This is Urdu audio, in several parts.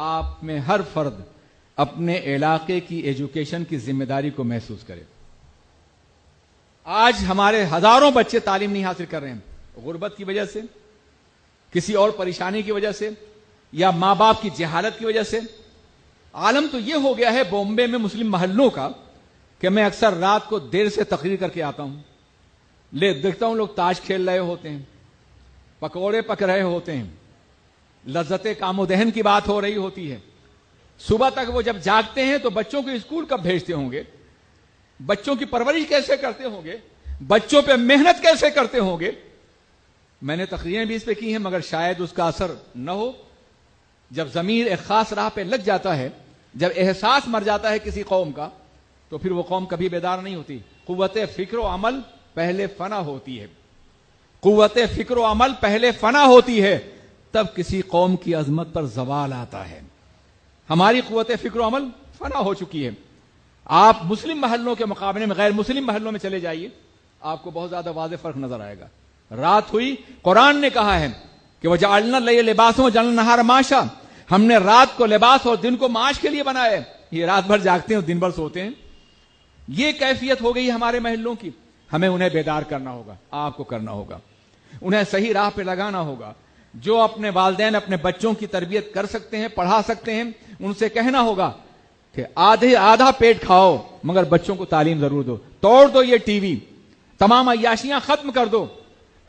آپ میں ہر فرد اپنے علاقے کی ایجوکیشن کی ذمہ داری کو محسوس کرے. آج ہمارے ہزاروں بچے تعلیم نہیں حاصل کر رہے ہیں، غربت کی وجہ سے، کسی اور پریشانی کی وجہ سے، یا ماں باپ کی جہالت کی وجہ سے. عالم تو یہ ہو گیا ہے بامبے میں مسلم محلوں کا کہ میں اکثر رات کو دیر سے تقریر کر کے آتا ہوں، دیکھتا ہوں لوگ تاش کھیل رہے ہوتے ہیں، پکوڑے پک رہے ہوتے ہیں، لذت کام و دہن کی بات ہو رہی ہوتی ہے. صبح تک وہ جب جاگتے ہیں تو بچوں کو اسکول کب بھیجتے ہوں گے، بچوں کی پرورش کیسے کرتے ہوں گے، بچوں پہ محنت کیسے کرتے ہوں گے. میں نے تقریریں بھی اس پہ کی ہیں مگر شاید اس کا اثر نہ ہو. جب ضمیر ایک خاص راہ پہ لگ جاتا ہے، جب احساس مر جاتا ہے کسی قوم کا، تو پھر وہ قوم کبھی بیدار نہیں ہوتی. قوت فکر و عمل پہلے فنا ہوتی ہے، قوت فکر و عمل پہلے فنا ہوتی ہے، تب کسی قوم کی عظمت پر زوال آتا ہے. ہماری قوت فکر و عمل فنا ہو چکی ہے. آپ مسلم محلوں کے مقابلے میں غیر مسلم محلوں میں چلے جائیے، آپ کو بہت زیادہ واضح فرق نظر آئے گا. رات ہوئی، قرآن نے کہا ہے کہ وَجَعَلْنَا اللَّيْلَ لِبَاسًا وَجَعَلْنَا النَّهَارَ مَعَاشًا، ہم نے رات کو لباس اور دن کو معاش کے لیے بنایا ہے. یہ رات بھر جاگتے ہیں اور دن بھر سوتے ہیں. یہ کیفیت ہو گئی ہمارے محلوں کی. ہمیں انہیں بیدار کرنا ہوگا، آپ کو کرنا ہوگا، انہیں صحیح راہ پہ لگانا ہوگا. جو اپنے والدین اپنے بچوں کی تربیت کر سکتے ہیں، پڑھا سکتے ہیں، ان سے کہنا ہوگا کہ آدھا پیٹ کھاؤ مگر بچوں کو تعلیم ضرور دو. توڑ دو یہ ٹی وی، تمام عیاشیاں ختم کر دو،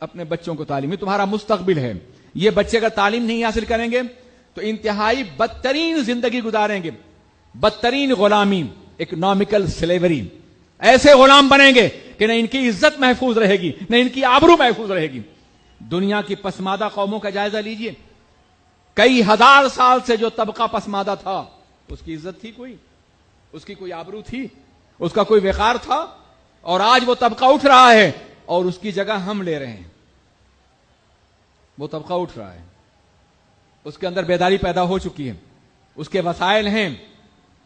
اپنے بچوں کو تعلیم. یہ تمہارا مستقبل ہے. یہ بچے اگر تعلیم نہیں حاصل کریں گے تو انتہائی بدترین زندگی گزاریں گے، بدترین غلامی، اکنامکل سلیوری. ایسے غلام بنیں گے کہ نہ ان کی عزت محفوظ رہے گی، نہ ان کی آبرو محفوظ رہے گی. دنیا کی پسماندہ قوموں کا جائزہ لیجئے. کئی ہزار سال سے جو طبقہ پسماندہ تھا، اس کی عزت تھی کوئی؟ اس کی کوئی آبرو تھی؟ اس کا کوئی وقار تھا؟ اور آج وہ طبقہ اٹھ رہا ہے اور اس کی جگہ ہم لے رہے ہیں. وہ طبقہ اٹھ رہا ہے، اس کے اندر بیداری پیدا ہو چکی ہے، اس کے وسائل ہیں،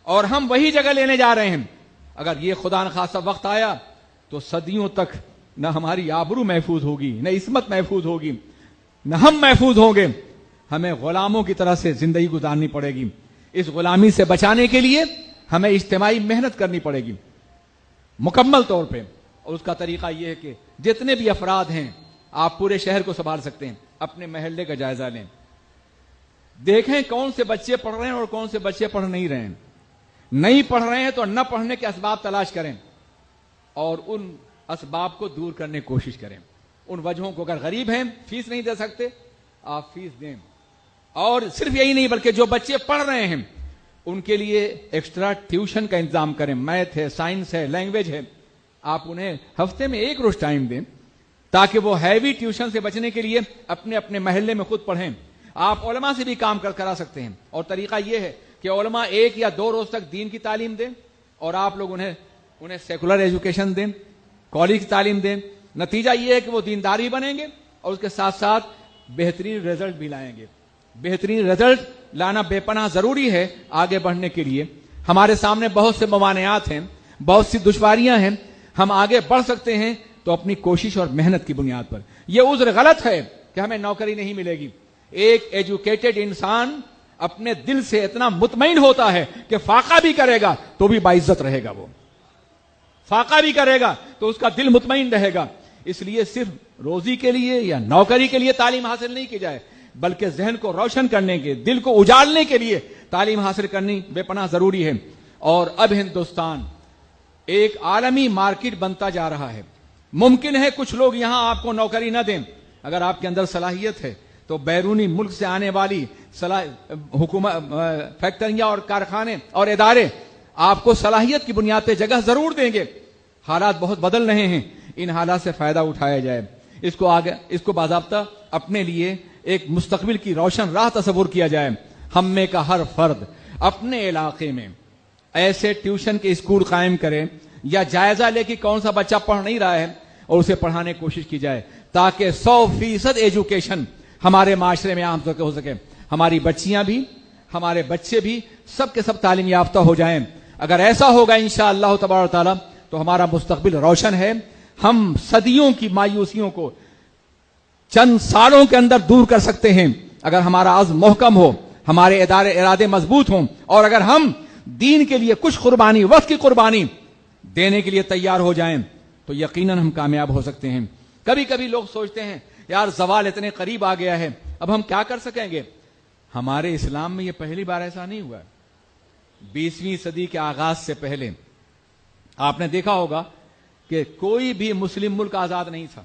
اور ہم وہی جگہ لینے جا رہے ہیں. اگر یہ خدا نخواستہ وقت آیا تو صدیوں تک نہ ہماری آبرو محفوظ ہوگی، نہ عصمت محفوظ ہوگی، نہ ہم محفوظ ہوں گے. ہمیں غلاموں کی طرح سے زندگی گزارنی پڑے گی. اس غلامی سے بچانے کے لیے ہمیں اجتماعی محنت کرنی پڑے گی مکمل طور پہ. اور اس کا طریقہ یہ ہے کہ جتنے بھی افراد ہیں، آپ پورے شہر کو سنبھال سکتے ہیں، اپنے محلے کا جائزہ لیں، دیکھیں کون سے بچے پڑھ رہے ہیں اور کون سے بچے پڑھ نہیں رہے ہیں. نہیں پڑھ رہے ہیں تو نہ پڑھنے کے اسباب تلاش کریں اور ان اسباب کو دور کرنے کی کوشش کریں. ان وجہوں کو، اگر غریب ہیں، فیس نہیں دے سکتے، آپ فیس دیں. اور صرف یہی نہیں بلکہ جو بچے پڑھ رہے ہیں ان کے لیے ایکسٹرا ٹیوشن کا انتظام کریں. میتھ ہے، سائنس ہے، لینگویج ہے. آپ انہیں ہفتے میں ایک روز ٹائم دیں تاکہ وہ ہیوی ٹیوشن سے بچنے کے لیے اپنے اپنے محلے میں خود پڑھیں. آپ علماء سے بھی کام کرا سکتے ہیں. اور طریقہ یہ ہے کہ علماء 1 یا 2 روز تک دین کی تعلیم دیں اور آپ لوگ انہیں سیکولر ایجوکیشن دیں، کالج کی تعلیم دیں. نتیجہ یہ ہے کہ وہ دینداری بنیں گے اور اس کے ساتھ ساتھ بہترین رزلٹ بھی لائیں گے. بہترین رزلٹ لانا بے پناہ ضروری ہے آگے بڑھنے کے لیے. ہمارے سامنے بہت سے موانعات ہیں، بہت سی دشواریاں ہیں. ہم آگے بڑھ سکتے ہیں تو اپنی کوشش اور محنت کی بنیاد پر. یہ عذر غلط ہے کہ ہمیں نوکری نہیں ملے گی. ایک ایجوکیٹڈ انسان اپنے دل سے اتنا مطمئن ہوتا ہے کہ فاقہ بھی کرے گا تو بھی باعزت رہے گا. وہ فاقہ بھی کرے گا تو اس کا دل مطمئن رہے گا. اس لیے صرف روزی کے لیے یا نوکری کے لیے تعلیم حاصل نہیں کی جائے، بلکہ ذہن کو روشن کرنے کے، دل کو اجاڑنے کے لیے تعلیم حاصل کرنی بے پناہ ضروری ہے. اور اب ہندوستان ایک عالمی مارکیٹ بنتا جا رہا ہے. ممکن ہے کچھ لوگ یہاں آپ کو نوکری نہ دیں. اگر آپ کے اندر صلاحیت ہے تو بیرونی ملک سے آنے والی حکومت، فیکٹریاں اور کارخانے اور ادارے آپ کو صلاحیت کی بنیاد پہ جگہ ضرور دیں گے. حالات بہت بدل رہے ہیں، ان حالات سے فائدہ اٹھایا جائے. اس کو باضابطہ اپنے لیے ایک مستقبل کی روشن راہ تصور کیا جائے. ہم میں کا ہر فرد اپنے علاقے میں ایسے ٹیوشن کے اسکول قائم کرے یا جائزہ لے کہ کون سا بچہ پڑھ نہیں رہا ہے اور اسے پڑھانے کی کوشش کی جائے تاکہ 100% ایجوکیشن ہمارے معاشرے میں عام ہو سکے. ہماری بچیاں بھی، ہمارے بچے بھی، سب کے سب تعلیم یافتہ ہو جائیں. اگر ایسا ہوگا انشاءاللہ تبارک و تعالی تو ہمارا مستقبل روشن ہے. ہم صدیوں کی مایوسیوں کو چند سالوں کے اندر دور کر سکتے ہیں اگر ہمارا عزم محکم ہو، ہمارے ارادے مضبوط ہوں، اور اگر ہم دین کے لیے کچھ قربانی، وقت کی قربانی دینے کے لیے تیار ہو جائیں تو یقیناً ہم کامیاب ہو سکتے ہیں۔ کبھی کبھی لوگ سوچتے ہیں یار زوال اتنے قریب آ گیا ہے، اب ہم کیا کر سکیں گے؟ ہمارے اسلام میں یہ پہلی بار ایسا نہیں ہوا۔ 20ویں صدی کے آغاز سے پہلے آپ نے دیکھا ہوگا کہ کوئی بھی مسلم ملک آزاد نہیں تھا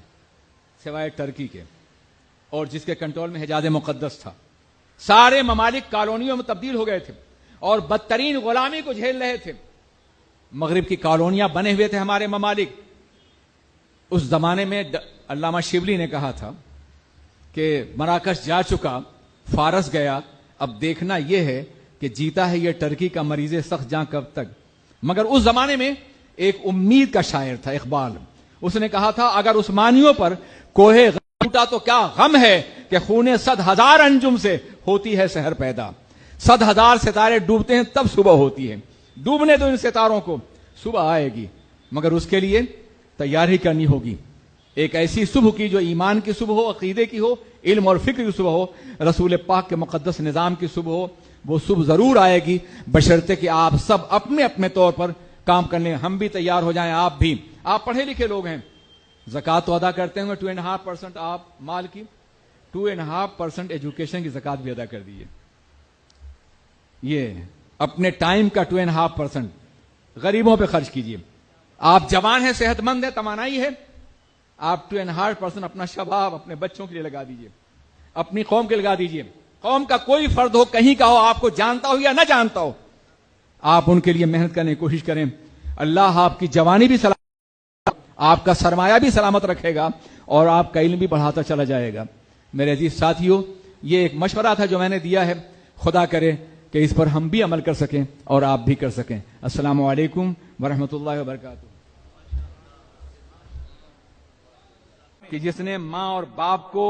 سوائے ٹرکی کے، اور جس کے کنٹرول میں حجاز مقدس تھا۔ سارے ممالک کالونیوں میں تبدیل ہو گئے تھے اور بدترین غلامی کو جھیل رہے تھے۔ مغرب کی کالونیاں بنے ہوئے تھے ہمارے ممالک۔ اس زمانے میں علامہ شبلی نے کہا تھا کہ مراکش جا چکا، فارس گیا، اب دیکھنا یہ ہے کہ جیتا ہے یہ ٹرکی کا مریض سخت جاں کب تک۔ مگر اس زمانے میں ایک امید کا شاعر تھا اقبال، اس نے کہا تھا اگر عثمانیوں پر کوہ غم ٹوٹا تو کیا غم ہے کہ خون 100,000 انجم سے ہوتی ہے سحر پیدا۔ 100,000 ستارے ڈوبتے ہیں تب صبح ہوتی ہے، ڈوبنے دو ان ستاروں کو، صبح آئے گی، مگر اس کے لیے تیاری کرنی ہوگی۔ ایک ایسی صبح کی جو ایمان کی صبح ہو، عقیدے کی ہو، علم اور فکر کی صبح ہو، رسول پاک کے مقدس نظام کی صبح ہو۔ وہ صبح ضرور آئے گی بشرطے کہ آپ سب اپنے اپنے طور پر کام کرنے، ہم بھی تیار ہو جائیں، آپ بھی۔ آپ پڑھے لکھے لوگ ہیں، زکوٰۃ تو ادا کرتے ہوں گے 2.5% آپ مال کی، 2.5% ایجوکیشن کی زکوٰۃ بھی ادا کر دیجیے۔ یہ اپنے ٹائم کا 2.5% غریبوں پہ خرچ کیجیے۔ آپ جوان ہیں، صحت مند ہیں، توانائی ہے، آپ 2.5% اپنا شباب اپنے بچوں کے لیے لگا دیجیے، اپنی قوم کے لگا دیجیے۔ قوم کا کوئی فرد ہو، کہیں کا ہو، آپ کو جانتا ہو یا نہ جانتا ہو، آپ ان کے لیے محنت کرنے کی کوشش کریں۔ اللہ آپ کی جوانی بھی سلامت، آپ کا سرمایہ بھی سلامت رکھے گا اور آپ کا علم بھی بڑھاتا چلا جائے گا۔ میرے عزیز ساتھیو، یہ ایک مشورہ تھا جو میں نے دیا ہے، خدا کرے کہ اس پر ہم بھی عمل کر سکیں اور آپ بھی کر سکیں۔ السلام علیکم ورحمۃ اللہ وبرکاتہ۔ کہ جس نے ماں اور باپ کو